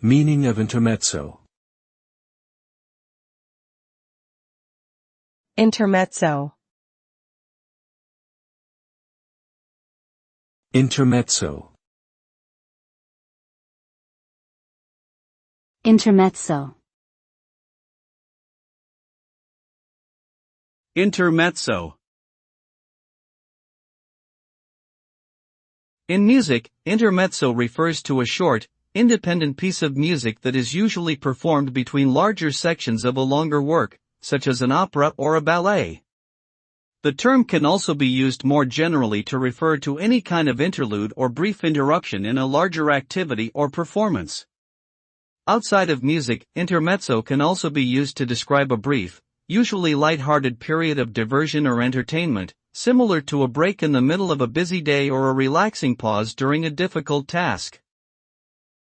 Meaning of intermezzo. Intermezzo. Intermezzo. Intermezzo. Intermezzo. In music, intermezzo refers to a short, independent piece of music that is usually performed between larger sections of a longer work, such as an opera or a ballet. The term can also be used more generally to refer to any kind of interlude or brief interruption in a larger activity or performance. Outside of music, intermezzo can also be used to describe a brief, usually light-hearted period of diversion or entertainment, similar to a break in the middle of a busy day or a relaxing pause during a difficult task.